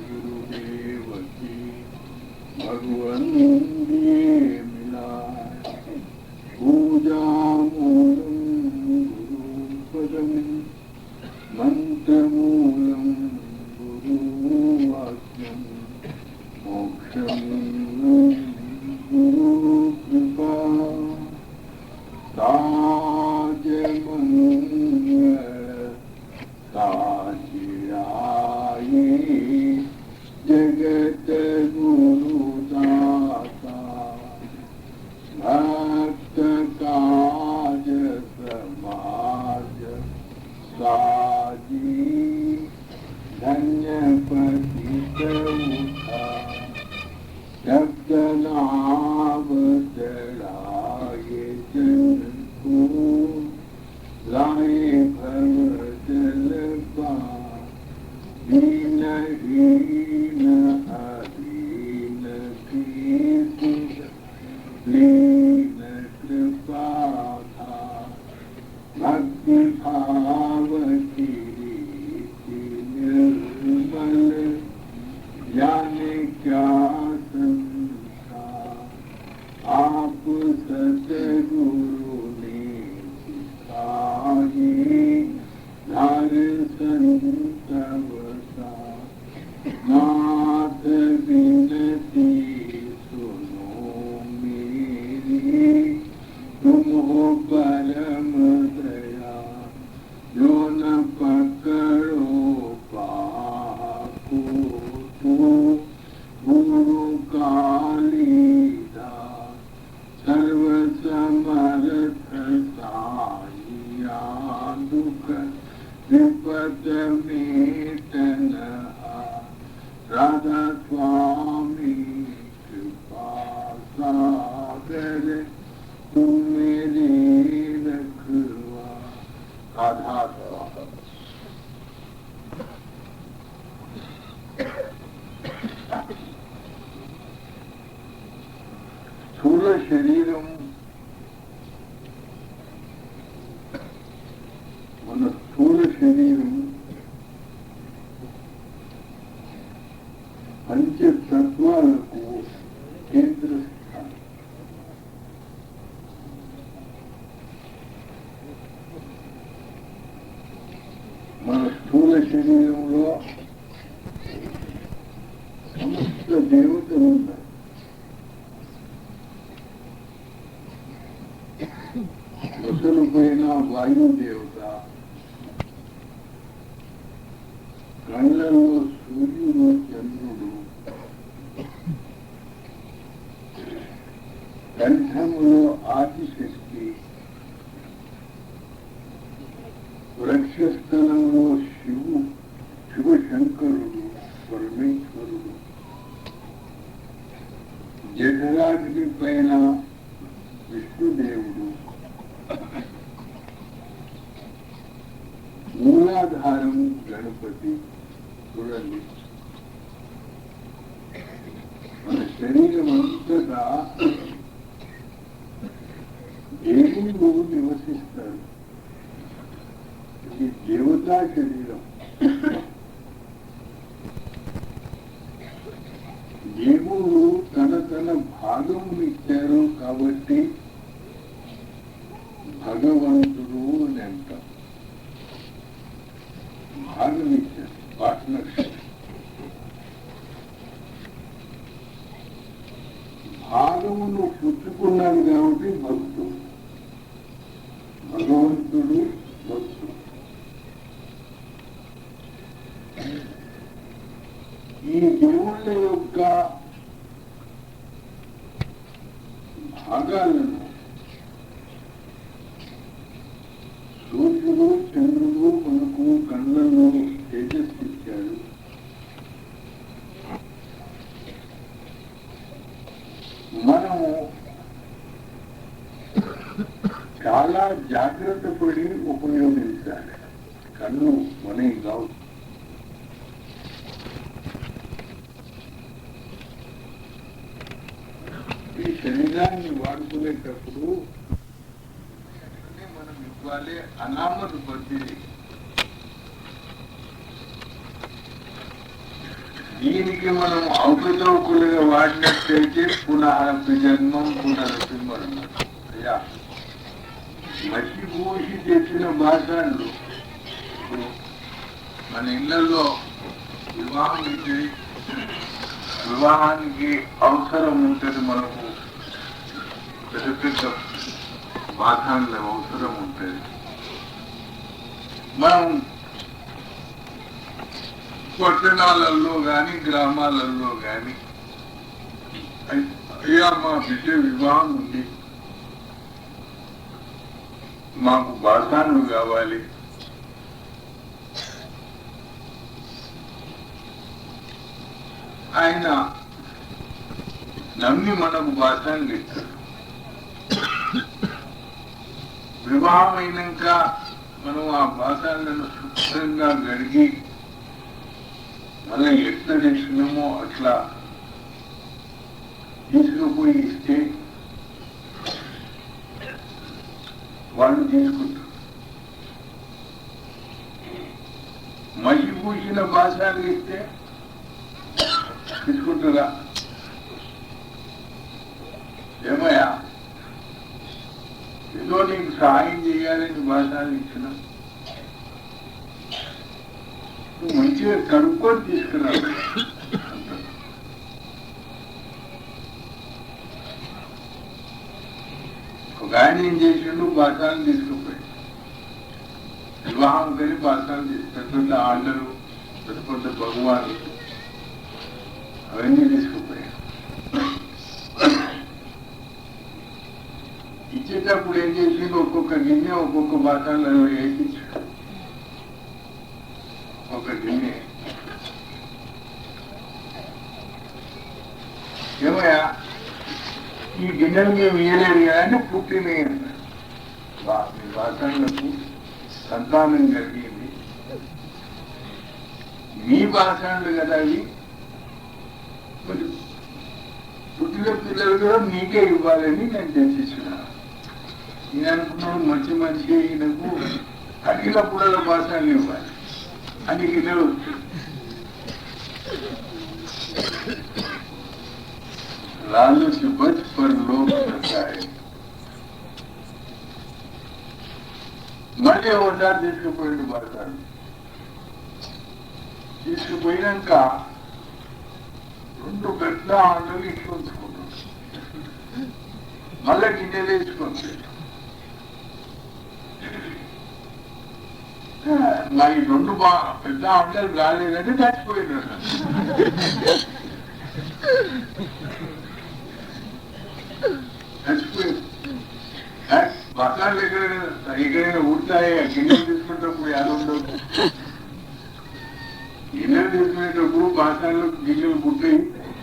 गुरुदेव की भगवन मिलाए पूजा मूलम गुरुपदम मंत्र मूलम गुरुवाक्यम मोक्षम गुरु कृपा ताज ताजिराई जगत गुरु दाता भक्त काज समाज साजी धन्य पतित उठा शब्द नाम चढ़ाए जन को लाए भव जल पार दीन हीन अधीन लीन कृपा था भक्ति भाव की निर्मल जाने क्या संसार आप सतगुरु ने सिखाए धार संतवसा नाथ विनती सुनो मेरी तुम हो परम दया जो न पकड़ो पाको तो गुरु कालिदा सर्व समर्थ साइया दुख विपद मेटन राधा स्वामी कृपा सागर तुम मेरे रखवा राधा स्वामी స్థూల శరీరం మన స్థూల శరీరం పంచతత్వాలకు కేంద్ర స్థానం. మన స్థూల శరీరంలో సమస్త దేవతలు ఉన్నాయి. ముసలు పైన వాయుదేవత, కళ్ళలో సూర్యుడు చంద్రుడు, కంఠములో ఆదిశక్తి, వృక్షస్థలంలో శివశంకరుడు పరమేశ్వరుడు, జఠరాగ్ని పైన విష్ణుదేవుడు, మూలాధారం గణపతి. చూడండి, మన శరీరం అంతటా దేవుడు నివసిస్తాడు. ఇది దేవతా శరీరం. దేవుడు తన భాగం ఇచ్చారు కాబట్టి భగవంతుడు అని అంటాం. భాగం ఇచ్చారు, పార్ట్నర్షిప్. భాగమును పుచ్చుకున్నాడు కాబట్టి భక్తుడు, భగవంతుడు భక్తుడు. ఈ దేవుళ్ళ యొక్క భాగాలను సూర్యుడు చంద్రుడు మనకు కళ్ళల్లో తేజస్సిచ్చాడు. మనము చాలా జాగ్రత్త పడి ఉపయోగించాలి. కన్ను మనకి కావు. ఈ శరీరాన్ని వాడుకునేటప్పుడు మనం ఇవ్వాలి అనామత బదిలీ. దీనికి మనం అవకతవకలుగా వాడినట్టయితే పునః జన్మం పునరపి మరణం. అయ్యా మట్టి పూసి తెచ్చిన భాషలు మన ఇళ్లలో వివాహం అయితే వివాహానికి అవసరం ఉంటుంది. మనకు పెద్ద పెద్ద బాధాన్ల అవసరం ఉంటుంది. మనం పట్టణాలలో కానీ గ్రామాలలో కానీ అయ్యా మా బిడ్డ వివాహం ఉంది, మాకు బాధాన్లు కావాలి, ఆయన నమ్మి మనకు బాధాన్లు ఇస్తారు. వివాహం అయినాక మనం ఆ బాధాలను శుభ్రంగా గడిగి మళ్ళీ ఎట్లా చేసినామో అట్లా తీసుకుపోయి ఇస్తే వాళ్ళు తీసుకుంటారు. మసి పూసిన బాసాలు ఇస్తే తీసుకుంటారా? ఏమయ్యా ఏదో నీకు సహాయం చేయాలని బాసాలు ఇచ్చిన మంచిగా కనుక్కొని తీసుకురావాలి. ఒక ఆయన ఏం చేసిండు, బాసాలు తీసుకుపోయి వివాహం కానీ బాసాలు పెద్ద పెద్ద ఆళ్ళలు, పెద్ద పెద్ద భగవాన్లు అవన్నీ తీసుకుపోయాడు. ఇచ్చేటప్పుడు ఏం చేసిండు, ఒక్కొక్క గిన్నె ఒక్కొక్క బాసాలలో వేయించాడు. ఒక గిన్నె ఏమయ్యా ఈ గిన్నెలు మేము ఇయ్యలేదు కానీ పుట్టినాయి అన్నాడు. మీ బాసాలకు సంతానం కలిగింది, మీ బాసాలు కదా అవి, మరి పుట్టిన పిల్లలు కూడా మీకే ఇవ్వాలని నేను చర్చించున్నాను. నేను అనుకున్నాడు మంచి మంచిగా ఈయనకు అడిగినప్పుడల్లా బాసాలు ఇవ్వాలి అని గిన్నెలు लालच बच पर लोग है. మళ్ళీ ఒకసారి తీసుకుపోయిండు బాసాలు. తీసుకుపోయినాక 2 పెద్ద ఆటలు ఇంట్లో ఉంచుకుంటాడు. మళ్ళీ గిన్నెలు వేసుకుంటాడు. నా ఈ 2 పెద్ద ఆటలు రాలేదంటే చచ్చిపోయినాడు. చచ్చిపోయింది. బసాలు ఎక్కడైనా ఊడతాయి. గిన్నెలు తీసుకునేటప్పుడు యాదుండవు. గిన్నెలు తీసుకునేటప్పుడు బాసాలు గిన్నెలు పుట్టాయి.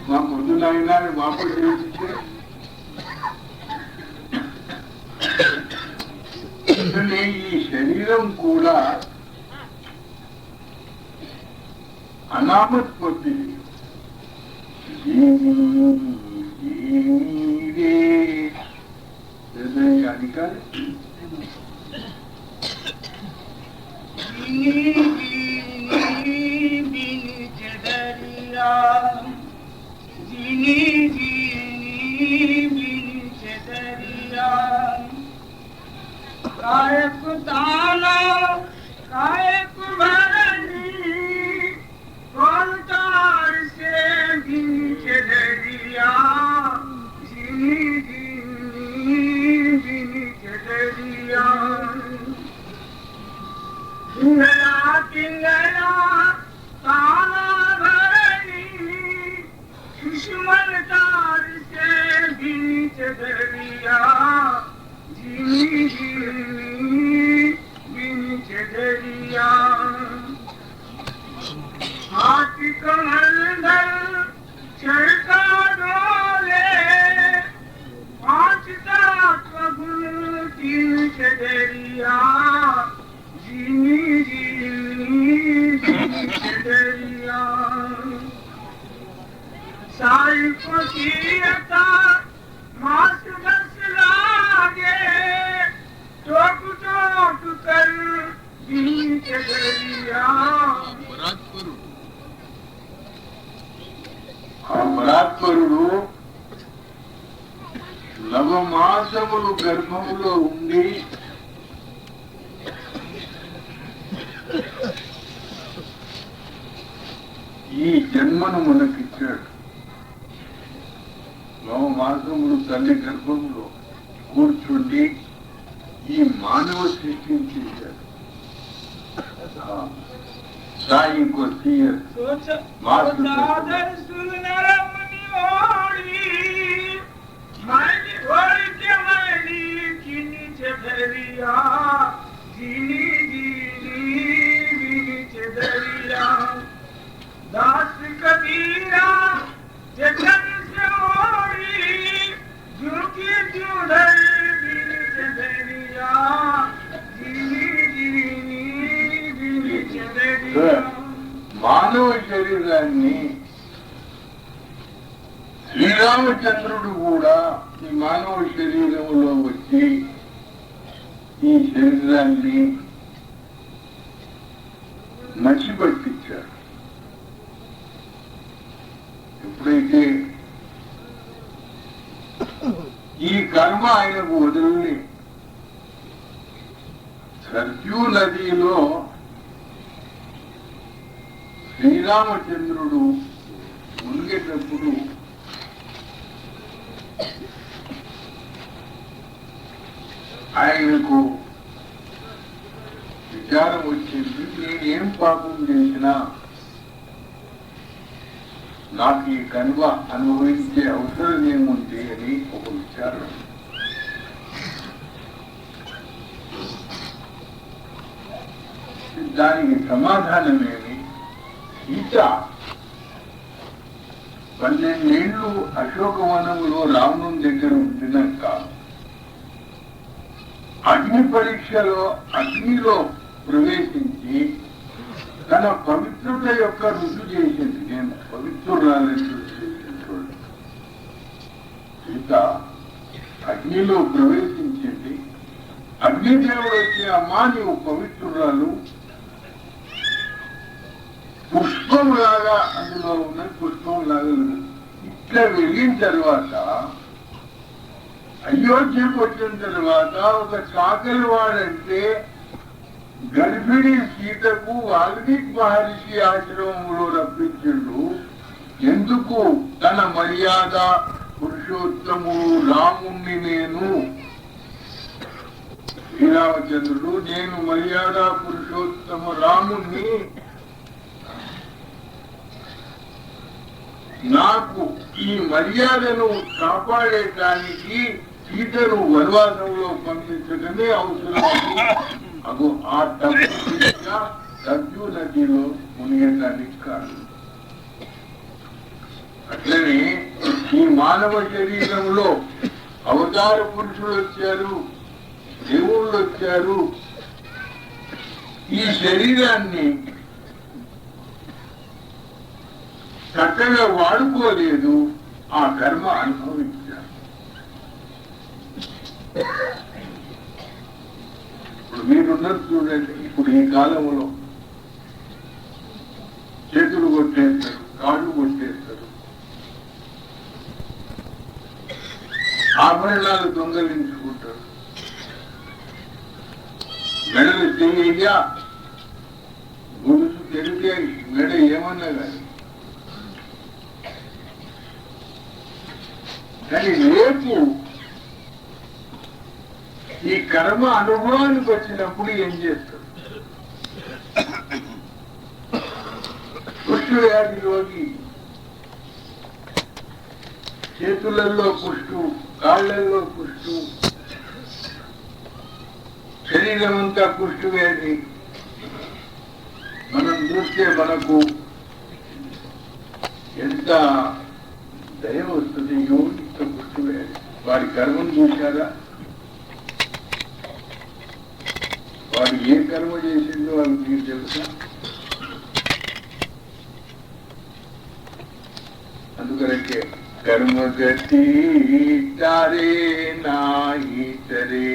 మా పొద్దున్న అయినా వాపసు చేసిస్తే ఈ శరీరం కూడా అనామత్ పొందింది. अधिकारी कायक दाना कायक भरनी कौन तार से बीच दरिया जिनी जिनी बीच दरिया किंगला किंगला ताना भरनी दुश्मन तार से बीच दरिया जिनी जिनी बीच दरिया हाथ कमंडल चरका डोले 5 गुण 3 दरिया जिनी जिनी बीच दरिया साई को किया मास बस लागे टोक टोक कर बीच दरिया ఆ పరాత్పరుడు నవమాసములు గర్భములో ఉండి ఈ జన్మను మనకిచ్చాడు. నవమాసములు తల్లి గర్భంలో కూర్చుండి ఈ మానవ సృష్టించేశాడు. సాయి కొద్ది दास कबीरा जगन से ओरी झुकी जुड़ल बीच दरिया बीच दरिया మానవ శరీరాన్ని శ్రీరామచంద్రుడు కూడా ఈ మానవ శరీరంలో వచ్చి ఈ శరీరాన్ని మర్చిపట్టించాడు. ఎప్పుడైతే ఈ కర్మ ఆయనకు వదిలి సర్యూ నదిలో శ్రీరామచంద్రుడు మునిగేటప్పుడు ఆయనకు విచారం వచ్చింది, నేనేం పాపం చేసినా నాకు ఈ కనువ అనుభవించే అవసరం ఏముంది అని ఒక విచారం. దానికి సమాధానమేమి? సీత 12 ఏళ్ళు అశోకవనంలో రావణుని దగ్గర ఉండినాక అగ్ని పరీక్షలో అగ్నిలో ప్రవేశించి తన పవిత్రత యొక్క రుజువు చేసింది. నేను పవిత్రురాలని చూసేటువంటి సీత అగ్నిలో ప్రవేశించింది. అగ్నిదేవుడు వచ్చి, అమ్మా నీవు పవిత్రురాలు, పుష్పంలాగా అందులో ఉన్న పుష్పంలాగా ఇట్లా వెళ్ళిన తర్వాత అయోధ్యకు వచ్చిన తర్వాత ఒక చాకలి వాడంటే గర్భిణి సీతకు వాల్మీకి మహర్షి ఆశ్రమంలో రప్పించిండు. ఎందుకు? తన మర్యాద పురుషోత్తముడు రాముణ్ణి శ్రీరామచంద్రుడు నేను మర్యాద పురుషోత్తమ రాముణ్ణి, నాకు ఈ మర్యాదను కాపాడేటానికి సీతను వనవాసంలో పంపించడమే అవసరం. అగో ఆ సర్యూ నదిలో మునిగేటానికి కాదు. అట్లనే ఈ మానవ శరీరంలో అవతార పురుషులు వచ్చారు, దేవుళ్ళు వచ్చారు. ఈ శరీరాన్ని చక్కగా వాడుకోలేదు, ఆ కర్మ అనుభవించారు. ఇప్పుడు మీరున్నారు చూడండి, ఇప్పుడు ఈ కాలంలో చేతులు కొట్టేస్తారు, కాళ్ళు కొట్టేస్తారు, ఆభరణాలు దొంగలించుకుంటారు, మెడలు చెయ్యా గొలుసు తెలితే మెడ ఏమన్నా కానీ రేపు ఈ కర్మ అనుభవానికి వచ్చినప్పుడు ఏం చేస్తారు? కుష్టు వ్యాధిలోకి చేతులలో కుష్టు, కాళ్లలో కుష్టు, శరీరం అంతా కుష్టు వ్యాధి. మనం చూస్తే మనకు ఎంత దయ వస్తుంది. ఇంత కుష్టు వ్యాధి, వాడి కర్మను చూశారా? వాడు ఏ కర్మ చేసిందో వాళ్ళకి మీరు తెలుసా? అందుకనకే కర్మ గతి తారే నాయి తరే,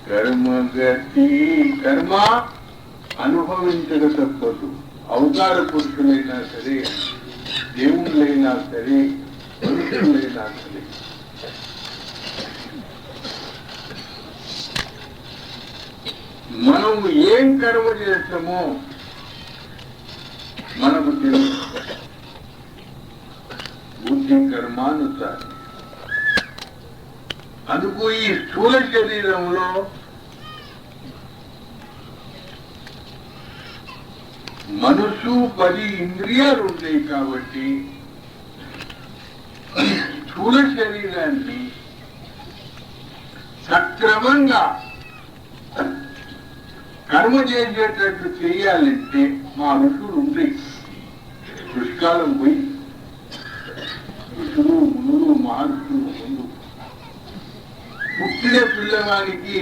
కర్మ గతి కర్మ అనుభవించక తప్పదు. అవతార పురుషులైనా సరే దేవుళ్ళైనా సరే మనుషులైనా సరే మనం ఏం కర్మ చేస్తామో మనకు తెలుసు. బుద్ధి కర్మానుసారం. అందుకు ఈ స్థూల శరీరంలో మనసు 10 ఇంద్రియాలు ఉంటాయి కాబట్టి స్థూల శరీరాన్ని సక్రమంగా కర్మ చేసేటట్టు చేయాలంటే మా ఋషులు ఉంటాయి. దుష్కాలం పోయి ఋషులు మునులు మహర్షులు ముందు పుట్టిన పిల్లవానికి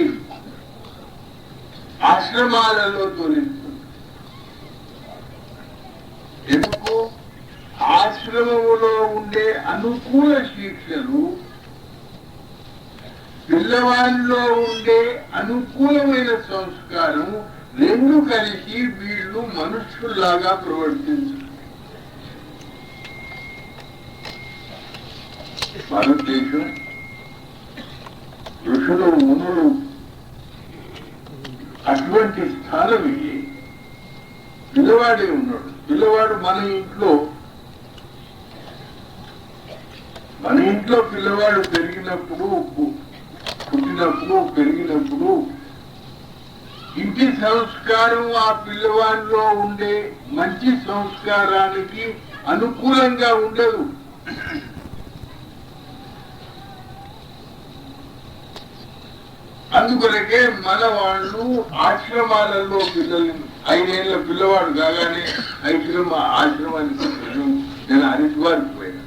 ఆశ్రమాలలో తోలిస్తుంది. ఎందుకు? ఆశ్రమములో ఉండే అనుకూల శిక్షలు పిల్లవాళ్ళలో ఉండే అనుకూలమైన సంస్కారం రెండు కలిసి వీళ్ళు మనుషుల్లాగా ప్రవర్తించారు. భారతదేశం ఋషులు మునులు అటువంటి స్థానం ఇది. పిల్లవాడే ఉన్నాడు. పిల్లవాడు మన ఇంట్లో పిల్లవాడు పుట్టినప్పుడు పెరిగినప్పుడు ఇంటి సంస్కారం ఆ పిల్లవాడిలో ఉండే మంచి సంస్కారానికి అనుకూలంగా ఉండదు. అందుకొరకే మన వాళ్ళు ఆశ్రమాలలో పిల్లల్ని 5 ఏళ్ల పిల్లవాడు కాగానే ఆశ్రమానికి నేను హరిద్వార్కి పోయినా.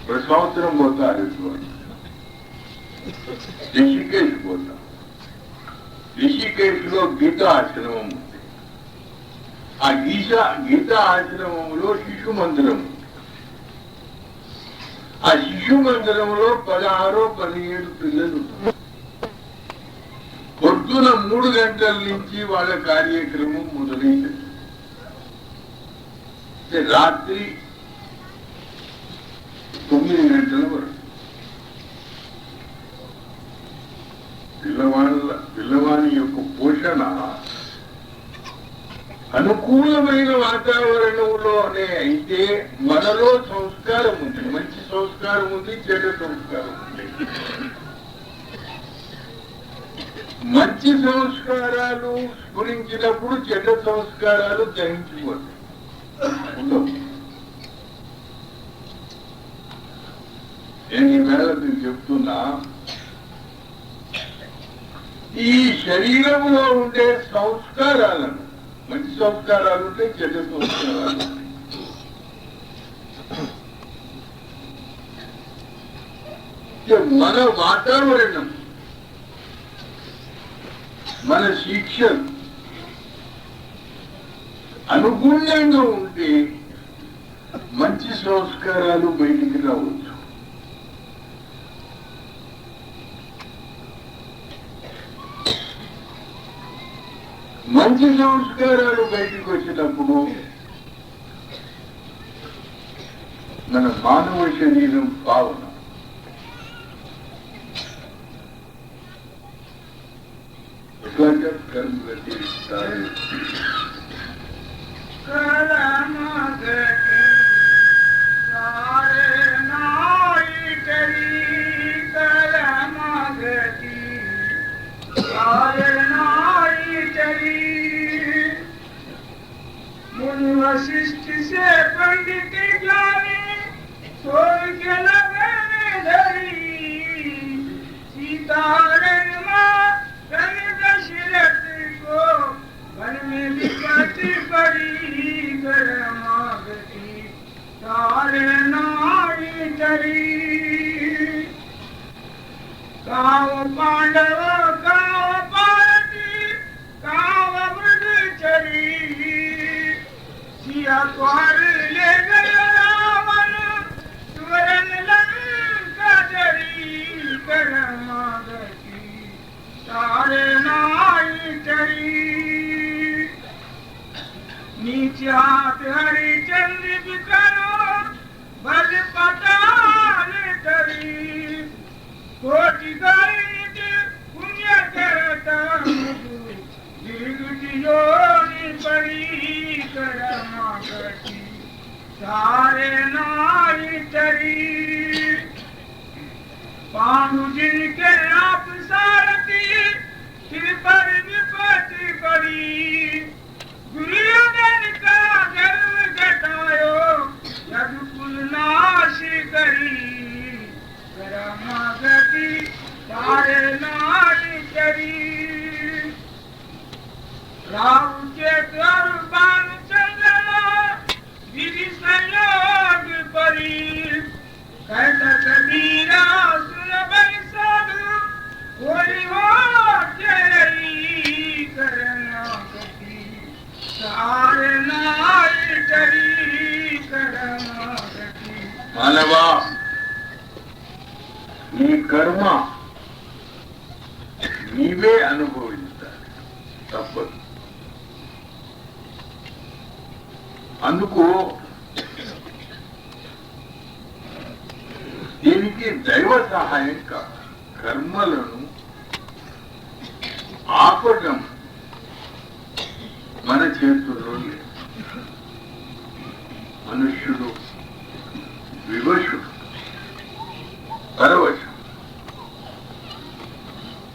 ప్రతి సంవత్సరం పోతా హరిద్వార్. రిషికేశ్ పోతా. రిషికేశ్ లో గీతా ఆశ్రమం ఉంది. ఆ గీతా ఆశ్రమంలో శిశు మందిరం ఉంది. ఆ శిశు మందిరంలో 16-17 పిల్లలు. పొద్దున 3 గంటల నుంచి వాళ్ళ కార్యక్రమం మొదలైంది. రాత్రి 9 గంటల వరకు పిల్లవాని యొక్క పోషణ అనుకూలమైన వాతావరణంలోనే అయితే మనలో సంస్కారం ఉంది. మంచి సంస్కారం ఉంది, చెడ్డ సంస్కారం ఉంది. మంచి సంస్కారాలు స్ఫురించినప్పుడు చెడ్డ సంస్కారాలు దహించిపోతాయి. నేను ఈవేళ నేను చెప్తున్నా, ఈ శరీరంలో ఉండే సంస్కారాలను, మంచి సంస్కారాలు ఉంటాయి, చెడ్డ సంస్కారాలు ఉంటాయి. మన వాతావరణం, మన శిక్షలు అనుగుణంగా ఉంటే మంచి సంస్కారాలు బయటికి రావచ్చు. మంచి సంస్కారాలు బయటికి వచ్చినప్పుడు మన మానవ శరీరం పావన. वशिष्ठ से पंडित ज्ञानी सोच के लगने धरी सीता दशरथ को वन में विपत पड़ी करमागति तारे नारी चली काव पांडव काव पार्वती काव वृद्ध चली सिया द्वार ले गया रावण सुवर्ण लंका जरी करमागति तारे नाई चली नीचे हाथ हरिचंद्र सारे नारी चरी पांडु जिनके आप सारथी सिर पर विपत्ति पड़ी दुर्योधन का गर्व घटायो यदुकुल नाश करी गति सारे नारी चरी राम के दरबार चंद्रमा विधि संयोग परी कहता कबीरा सुन भाई साधु कोई हो तेरी करना गति सारे नारी चरी करना गति मानवा నీ కర్మ నీవే అనుభవించాలి, తప్పదు. అందుకు దీనికి దైవ సహాయం కావాలి. కర్మలను ఆపటం మన చేతుల్లో లేదు. మనుష్యుడు వివశుడు, పరవశం.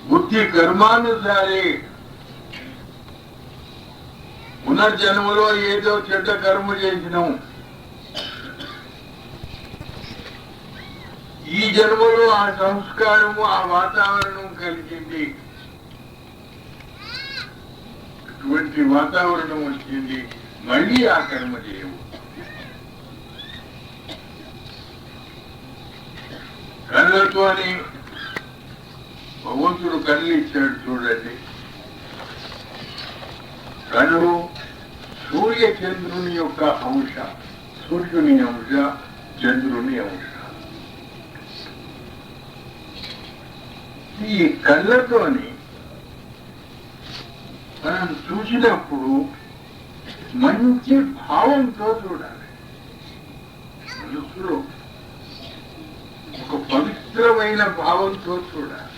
బుద్ధి కర్మానుసారే పునర్జన్మలో ఏదో చెడ్డ కర్మ చేసినాం, ఈ జన్మలో ఆ సంస్కారము ఆ వాతావరణం కలిగింది, అటువంటి వాతావరణం వచ్చింది, మళ్ళీ ఆ కర్మ చేయవు. కళ్ళతో అని భగవంతుడు కళ్ళు ఇచ్చాడు చూడండి. కళ్ళు సూర్య చంద్రుని యొక్క అంశ, సూర్యుని అంశ, చంద్రుని అంశ. ఈ కళ్ళతోని మనం చూసినప్పుడు మంచి భావంతో చూడాలి. మనసులో ఒక పవిత్రమైన భావంతో చూడాలి.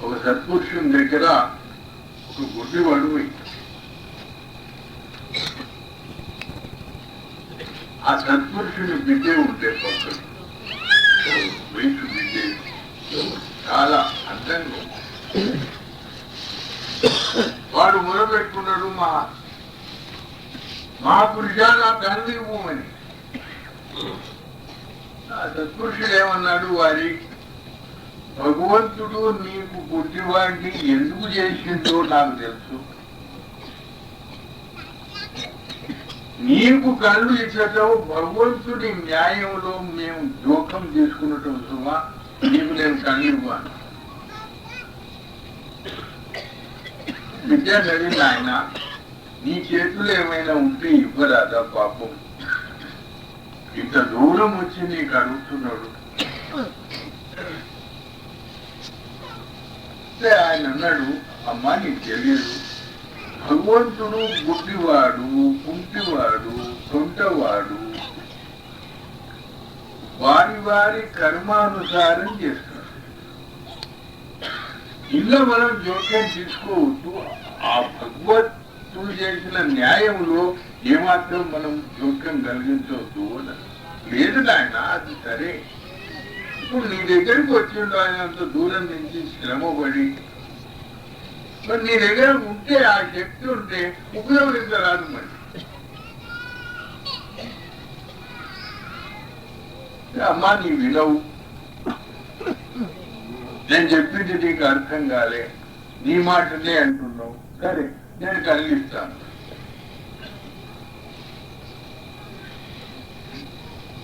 ఒక సత్పురుషుని దగ్గర ఒక గుడ్డివాడు పోయి ఆ సత్పురుషుని బిడ్డే ఉంటే పక్కన వయసు బిడ్డే చాలా అందంగా వాడు మొదలుపెట్టుకున్నాడు, మా పురుషా నా తండ్రి ఇవ్వమని. ఆ సత్పురుషుడు ఏమన్నాడు, వారి భగవంతుడు నీకు పుట్టివాడిని ఎందుకు చేసిందో నాకు తెలుసు, నీకు కళ్ళు ఇచ్చటం భగవంతుడి న్యాయంలో మేము జోకం తీసుకున్నటం సుమా, నీకు నేను కళ్ళు ఇవ్వను. విద్యాధరి నాయన నీ చేతులు ఏమైనా ఉంటే ఇవ్వరాదా పాపం, ఇంత దూరం వచ్చి నీకు అడుగుతున్నాడు. ఆయన అన్నాడు, అమ్మా నీకు తెలియదు, భగవంతుడు గుడ్డివాడు, కుంటివాడు, తొంటవాడు, వారి వారి కర్మానుసారం చేస్తాడు. ఇలా మనం జోక్యం తీసుకోవద్దు. ఆ భగవంతుడు చేసిన న్యాయంలో ఏమాత్రం మనం జోక్యం కలిగించవద్దు అని. లేదు నాయన, అది సరే, ఇప్పుడు నీ దగ్గరికి వచ్చిండు ఆయన అంత దూరం నుంచి శ్రమపడి, మరి నీ దగ్గర ఉంటే ఆ శక్తి ఉంటే ఉపయోగించరాదు. మరి అమ్మా నీ వినవు, నేను చెప్పింది నీకు అర్థం కాలే, నీ మాటనే అంటున్నావు, సరే నేను కలిగిస్తాను.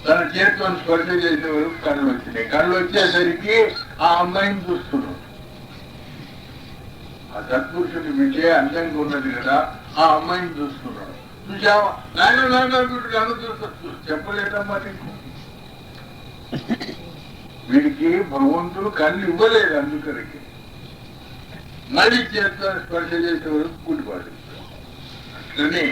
తన చేతితో స్పర్శ చేసే వరకు కళ్ళు వచ్చినాయి. కళ్ళు వచ్చేసరికి ఆ అమ్మాయిని చూస్తున్నాడు. ఆ సత్పురుషుడి విజయ అందంగా ఉన్నది కదా, ఆ అమ్మాయిని చూస్తున్నాడు. చూసావా నాయన నన్ను చూస్తా, చెప్పలేదమ్మా నీకు. వీడికి భగవంతుడు కళ్ళు ఇవ్వలేదు, అందుకరికి మళ్ళీ చేతితో స్పర్శ చేసే వరకు కూలిపాడు. అట్లనే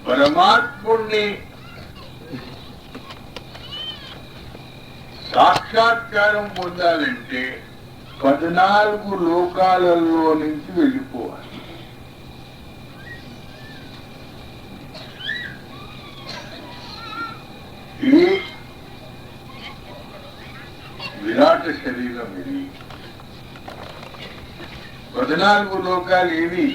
పరమాత్ముణ్ణి సాక్షాత్కారం పొందాలంటే 14 లోకాలలో నుంచి వెళ్ళిపోవాలి. ఇది విరాట శరీరం. ఇది 14 లోకాలు ఏవి?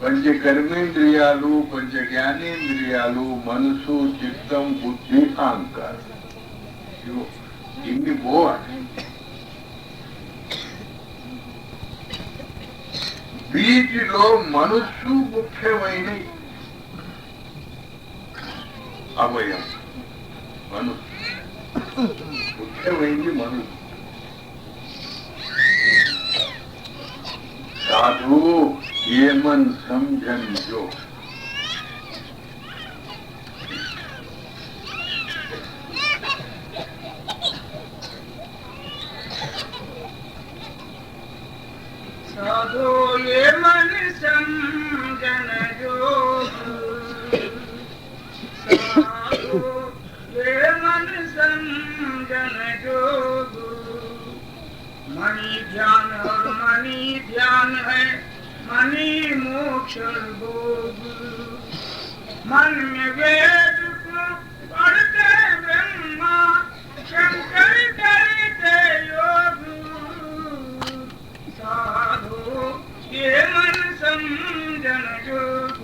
పంచ కర్మేంద్రియాలు, పంచ జ్ఞానేంద్రియాలు, మనసు, చిత్తం, బుద్ధి, అహంకారం. ఇన్ని పోవాలి. వీటిలో మనస్సు ముఖ్యమైన అవయం. మనస్సు ముఖ్యమైనది. మనస్సు साधु ये मन समझन जो साधु ये मन समझन जो साधु ये मन समझन जो मनी ध्यान और मनी ध्यान है मनी मोक्ष भोग। मन में वेद को पढ़ते ब्रह्मा शंकर करते योग। साधु ये मन समझन जोग।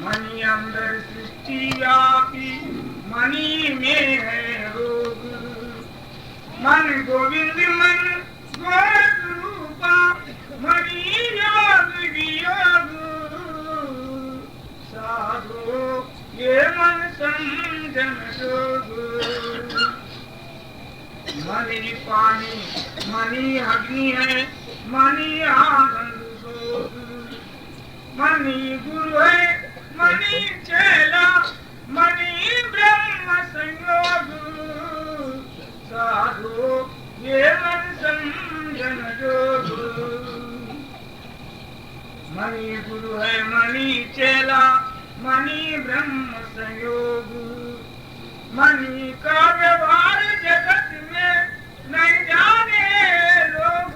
मनी अंदर सृष्टि व्यापी मनी में है रोग। मन गोविंद मन गोरख रूपा मणि योग वियोग। साधु ये मन समझन जोग। मणि पानी मणि अग्नि है मणि आनंद सोग। मणि गुरु है मणि चेला मणि ब्रह्म संयोग। साधु ये मन समझन जोग। मणि गुरु है मणि चेला मणि ब्रह्म संयोग। मणि का व्यवहार जगत में नहीं जाने लोग।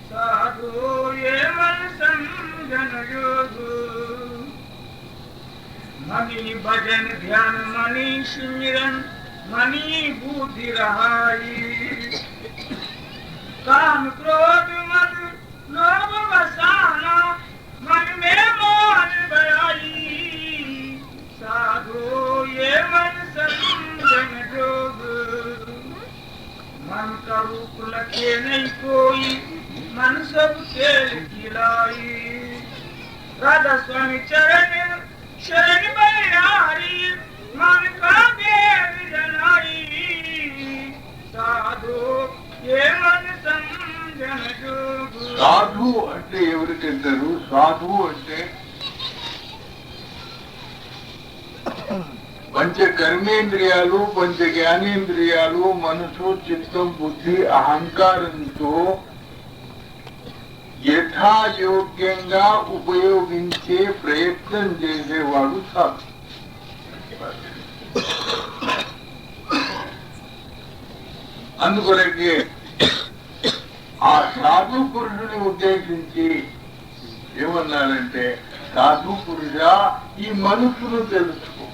साधु ये मन समझन जोग। मणि भजन ध्यान मणि सिमरन मणि बुद्धि रहाई। काम क्रोध मद लोभ वसाना मन में मोह बयाई। साधु ये मन समझन जोग। मन का रूप लखे नहीं कोई मन सब खेल खिलाई। राधा स्वामी चरण शरण बलिहारी मन का देव जनाई। साधु ये मन समझन जोग। సాధు అంటే ఎవరికంటారు? సాధు అంటే పంచ కర్మేంద్రియాలు, పంచ జ్ఞానేంద్రియాలు, మనసు, చిత్తం, బుద్ధి, అహంకారంతో యథాయోగ్యంగా ఉపయోగించే ప్రయత్నం చేసేవాడు సాధు. అందుకొరకే ఆ సాధు పురుషుని ఉద్దేశించి ఏమన్నారంటే, సాధు పురుష ఈ మనసును తెలుసుకో.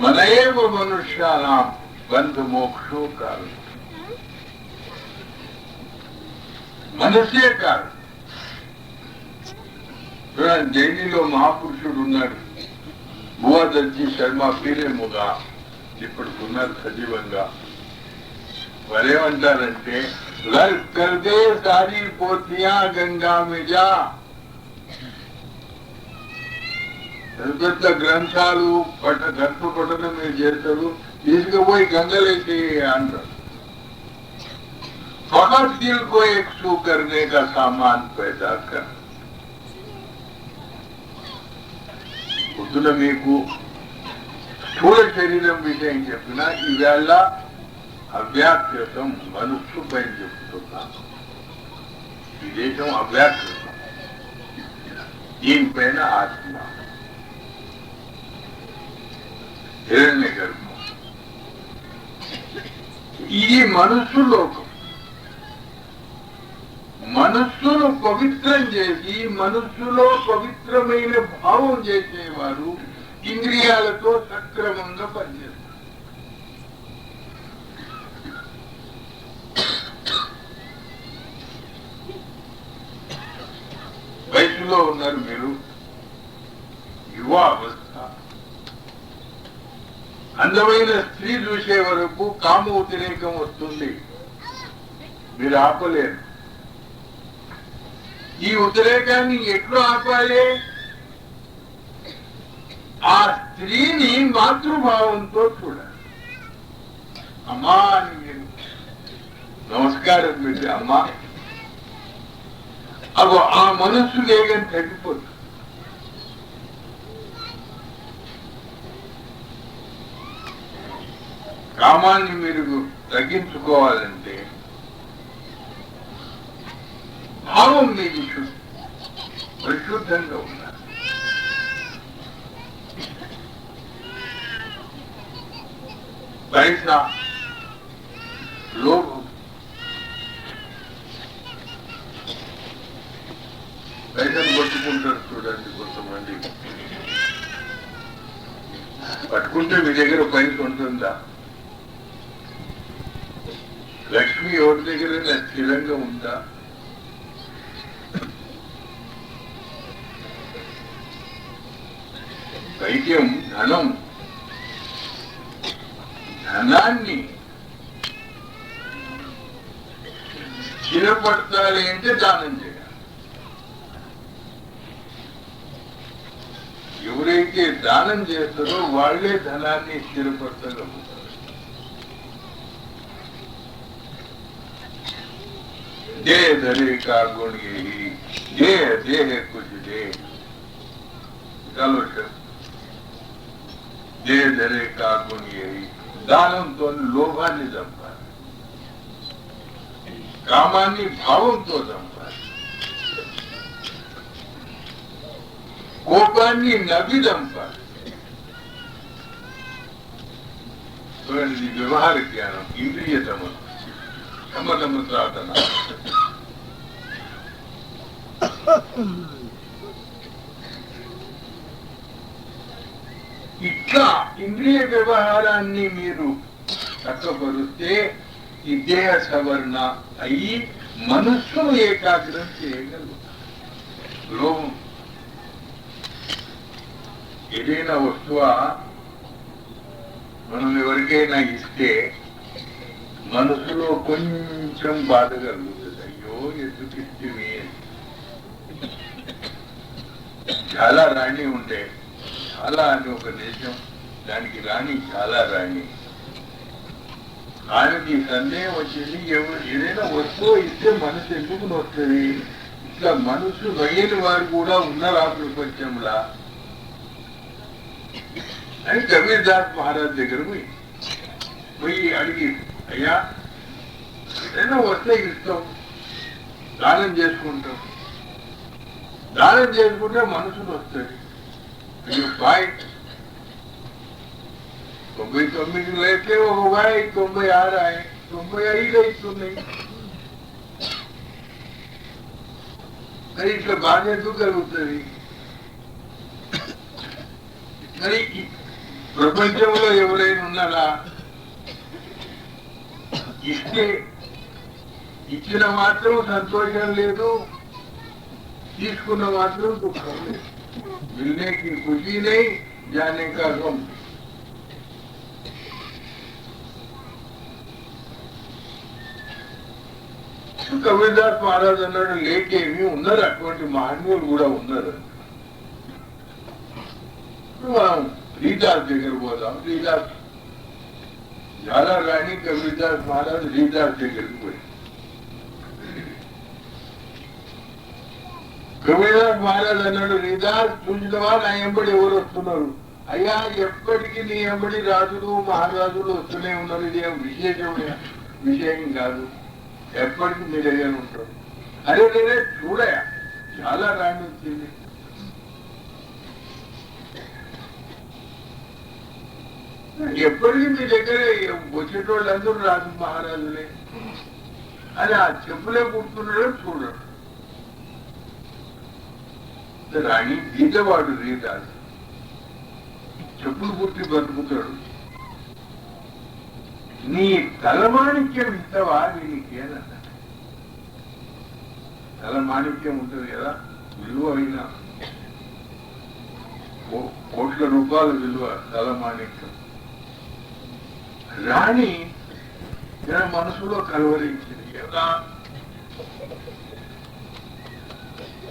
మనయేవ మనుష్యానాం బంధ మోక్షో కారణం. మనసే కారణం. చూడండి, జైనీలో మహాపురుషుడు ఉన్నాడు, భువాదర్జీ శర్మ పీరేముగా, ఇప్పుడు ఉన్నారు సజీవంగా. వారేమంటారంటే, కర్దే సారీ పోతియా గంగా మిజా. పెద్ద గ్రంథాలు గ్రంథ పఠనం మీరు చేస్తారు, తీసుకుపోయి గంగలేసి అంటారు. फकत दिल को एक सू करने का सामान पैदा कर. పొద్దున మీకు స్థూల శరీరం విషయం చెప్పిన, ఈవేళ అవ్యాకృతం మనస్సు పైన చెప్తున్నాను. ఈ దేశం అవ్యాకృతం, దీనిపైన ఆత్మ. హిరణ్య గర్భం. ఈ మనస్సు లోకం. మనస్సును పవిత్రం చేసి మనస్సులో పవిత్రమైన భావం చేసేవారు ఇంద్రియాలతో సక్రమంగా పనిచేస్తారు. వయసులో ఉన్నారు మీరు, యువావస్థ. అందమైన స్త్రీ చూసే వరకు కామ వ్యతిరేకం వస్తుంది, మీరు ఆపలేరు. ఈ వ్యతిరేకాన్ని ఎట్లా ఆపాలి? ఆ స్త్రీని మాతృభావంతో చూడాలి. అమ్మా అని మీరు నమస్కారం పెట్టి అమ్మా, అగో ఆ మనస్సు వేగం తగ్గిపోతుంది. కామాన్ని మీరు తగ్గించుకోవాలంటే భావం మీకు పరిశుద్ధంగా ఉండాలి. పైసా, లోభం, పైసలు పట్టుకుంటారు చూడండి కొంతమంది. పట్టుకుంటే మీ దగ్గర పైస ఉంటుందా? లక్ష్మి ఎవరి దగ్గర స్థిరంగా ఉందా? వైద్యం, ధనం, ధనాన్ని స్థిరపడతాలి అంటే దానం చేయాలి. ఎవరైతే దానం చేస్తారో వాళ్లే ధనాన్ని స్థిరపరచగలుగుతారు. दे धरे का गुण यही, दे दे कुछ दे. चलो सर, दे धरे का गुण यही. దానంతో లోభాన్ని చంపాలి, కామాన్ని భావంతో చంపాలి, కోపాన్ని నవ్వి చంపాలి. చూడండి, వ్యవహార జ్ఞానం, ఇంద్రియ సమతమ సాధన. ఇట్లా ఇంద్రియ వ్యవహారాన్ని మీరు చక్కపరిస్తే ఈ దేహ సవరణ అయి మనస్సును ఏకాగ్రం చేయగలుగుతారు. లోభం ఏదైనా వస్తువా మనం ఎవరికైనా ఇస్తే మనసులో కొంచెం బాధ కలుగుతుంది. అయ్యో ఎందుకు ఇస్తుంది. చాలా రాణి ఉండే, చాలా అని ఒక దేశం, దానికి రాణి చాలా రాణి. ఆయనకి సందేహం వచ్చింది, ఏదైనా వస్తువు ఇస్తే మనసు ఎందుకు వస్తుంది? ఇట్లా మనసు నొయ్యని వారు కూడా ఉన్నారు ఆ ప్రపంచంలా అని కబీర్ దాస్ మహారాజ్ దగ్గర పోయి అడిగి, అయ్యా ఏదైనా వస్తే ఇస్తాం, దానం చేసుకుంటాం, దానం చేసుకుంటే మనసును వస్తుంది. బాయ్ 99 లేకే ఒక బాయ్ 96 95 అవుతున్నాయి. మరి ఇట్లా బాధ ఎందుకు కలుగుతుంది? మరి ప్రపంచంలో ఎవరైనా ఉన్నారా? ఇస్తే ఇచ్చిన మాత్రం సంతోషం లేదు, తీసుకున్న మాత్రం దుఃఖం లేదు. మిల్నే కి ఖుషీ నహీ, జానే కా గమ్. కబీర్దాస్ మహారాజ్ అన్నాడు, లేకేమి ఉన్నారు, అటువంటి మహనీయులు కూడా ఉన్నారు. మనం రీదాస్ దగ్గర పోదాం. రీదాస్ చాలా రాణి కబీర్దాస్ మహారాజ్ రీదాస్ దగ్గరికి పోయి, కబీర్దాస్ మహారాజ్ అన్నాడు, రీదాస్ చూసినవా నా ఎంబడి ఎవరు వస్తున్నారు? అయ్యా ఎప్పటికీ నీ ఎంబడి రాజులు మహారాజులు వస్తూనే ఉన్నారు, ఇది విశేషమైన విషయం కాదు, ఎప్పటికీ మీ దగ్గర ఉంటారు. అరే నేనే చూడయా, చాలా రాణి వచ్చింది. ఎప్పటికీ మీ దగ్గర వచ్చేటోళ్ళందరూ రాజు మహారాజులే అని ఆ చెప్పులే కుడుతున్నాడో చూడడు. రాణి బీదవాడు రీరాజు చెప్పులు కుట్టి బతుకుతాడు. నీ తలమాణిక్యం ఇస్తావా నీకేదన్న? తలమాణిక్యం ఉంటుంది కదా, విలువైన కోట్ల రూపాయల విలువ తలమాణిక్యం. రాణి తన మనసులో కలవరించింది కదా,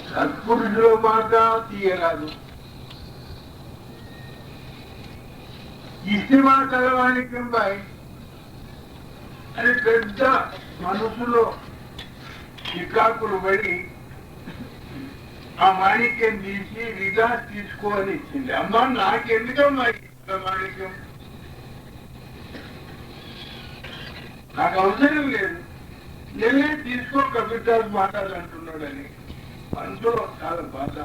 సత్పురుషులో మాట తీయరాదు, ఇష్టమా తలమాణిక్యం బాయ్ అని పెద్ద మనసులో చికాకులు పడి ఆ మాణిక్యం తీసి రిదా తీసుకోని ఇచ్చింది. అమ్మా నాకెందుకమ్మా మాణిక్యం, నాకు అవసరం లేదు, నేనే తీసుకో కవితాలు మాట్లాడాలంటున్నాడని మనసులో చాలా బాధ.